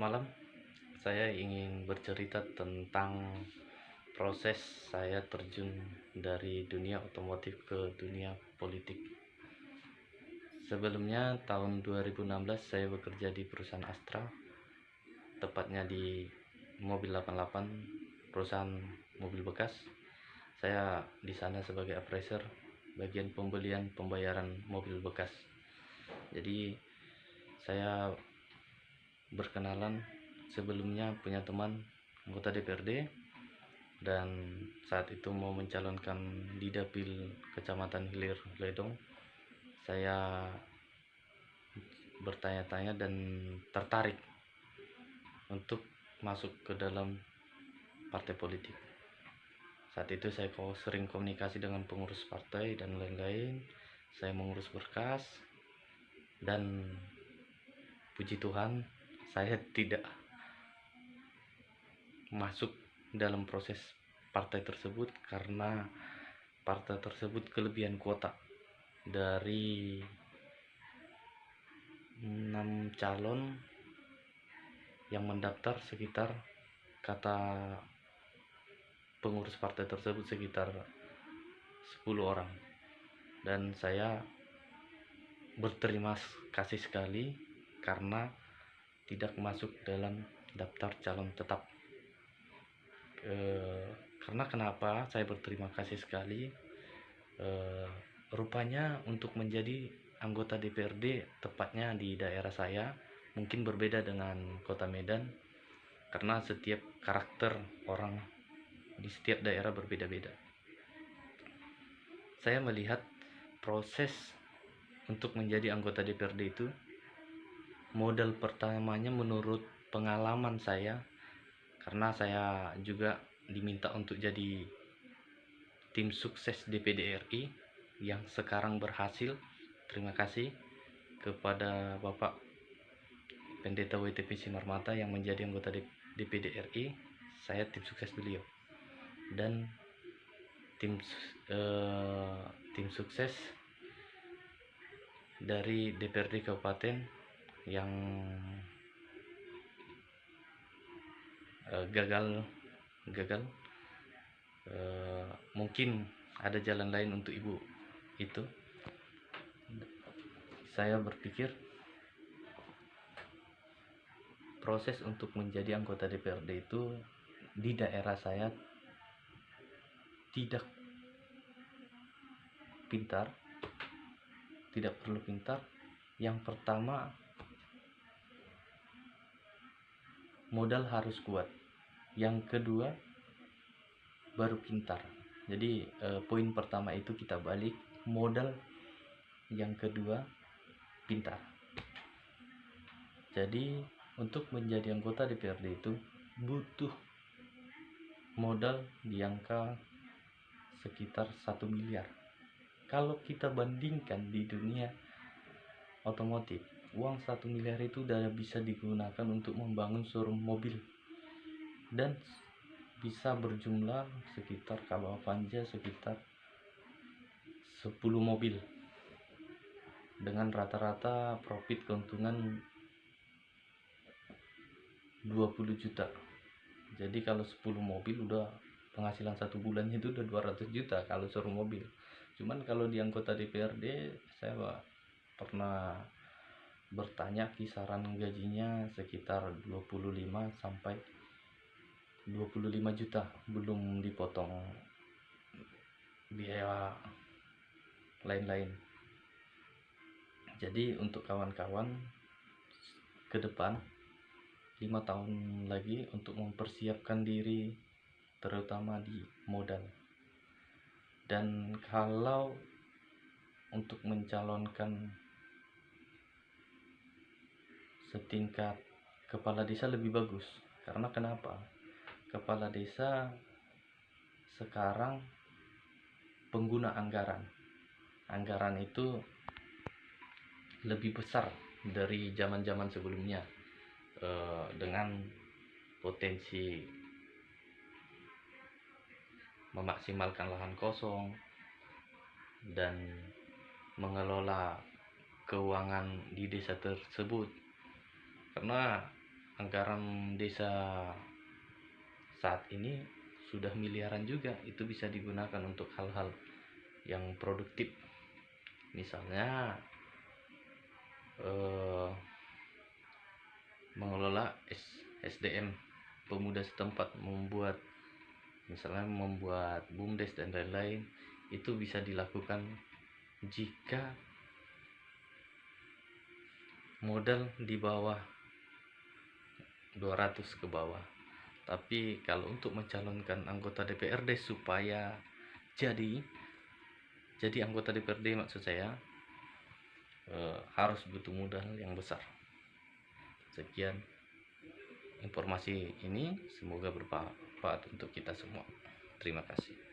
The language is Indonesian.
malam. Saya ingin bercerita tentang proses saya terjun dari dunia otomotif ke dunia politik. Sebelumnya tahun 2016 saya bekerja di perusahaan Astra, tepatnya di Mobil 88, perusahaan mobil bekas. Saya di sana sebagai appraiser, bagian pembelian pembayaran mobil bekas. Jadi saya berkenalan sebelumnya punya teman anggota DPRD, dan saat itu mau mencalonkan di Dapil Kecamatan Hilir Ledong. Saya bertanya-tanya dan tertarik untuk masuk ke dalam partai politik. Saat itu saya sering komunikasi dengan pengurus partai dan lain-lain. Saya mengurus berkas, dan puji Tuhan saya tidak masuk dalam proses partai tersebut karena partai tersebut kelebihan kuota. Dari 6 calon yang mendaftar, sekitar, kata pengurus partai tersebut, sekitar 10 orang, dan saya berterima kasih sekali karena tidak masuk dalam daftar calon tetap. Karena kenapa saya berterima kasih sekali, rupanya untuk menjadi anggota DPRD, tepatnya di daerah saya, mungkin berbeda dengan kota Medan, karena setiap karakter orang di setiap daerah berbeda-beda. Saya melihat proses untuk menjadi anggota DPRD itu, modal pertamanya menurut pengalaman saya, karena saya juga diminta untuk jadi tim sukses DPD RI yang sekarang berhasil. Terima kasih kepada Bapak Pendeta WTP Sinarmata yang menjadi anggota DPD RI. Saya tim sukses beliau, dan tim sukses dari DPRD Kabupaten yang gagal. Mungkin ada jalan lain untuk ibu itu. Saya berpikir proses untuk menjadi anggota DPRD itu di daerah saya tidak pintar, tidak perlu pintar. Yang pertama, modal harus kuat. Yang kedua, baru pintar. Jadi poin pertama itu kita balik, modal. Yang kedua, pintar. Jadi untuk menjadi anggota DPRD itu butuh modal di angka sekitar 1 miliar. Kalau kita bandingkan di dunia otomotif, uang 1 miliar itu udah bisa digunakan untuk membangun showroom mobil, dan bisa berjumlah sekitar, kalau Avanza sekitar 10 mobil, dengan rata-rata profit keuntungan 20 juta. Jadi kalau 10 mobil udah penghasilan satu bulannya itu udah 200 juta kalau showroom mobil. Cuman kalau di anggota DPRD, saya pernah bertanya, kisaran gajinya sekitar 25 sampai 25 juta, belum dipotong biaya lain-lain. Jadi untuk kawan-kawan ke depan 5 tahun lagi untuk mempersiapkan diri, terutama di modal. Dan kalau untuk mencalonkan setingkat kepala desa lebih bagus. Karena kenapa? Kepala desa sekarang pengguna anggaran itu lebih besar dari zaman-zaman sebelumnya, dengan potensi memaksimalkan lahan kosong dan mengelola keuangan di desa tersebut. Karena anggaran desa saat ini sudah miliaran juga, itu bisa digunakan untuk hal-hal yang produktif. Misalnya mengelola SDM pemuda setempat, misalnya membuat BUMDes dan lain-lain. Itu bisa dilakukan jika modal di bawah 200 ke bawah. Tapi kalau untuk mencalonkan anggota DPRD supaya jadi anggota DPRD, maksud saya harus butuh modal yang besar. Sekian informasi ini, semoga bermanfaat untuk kita semua. Terima kasih.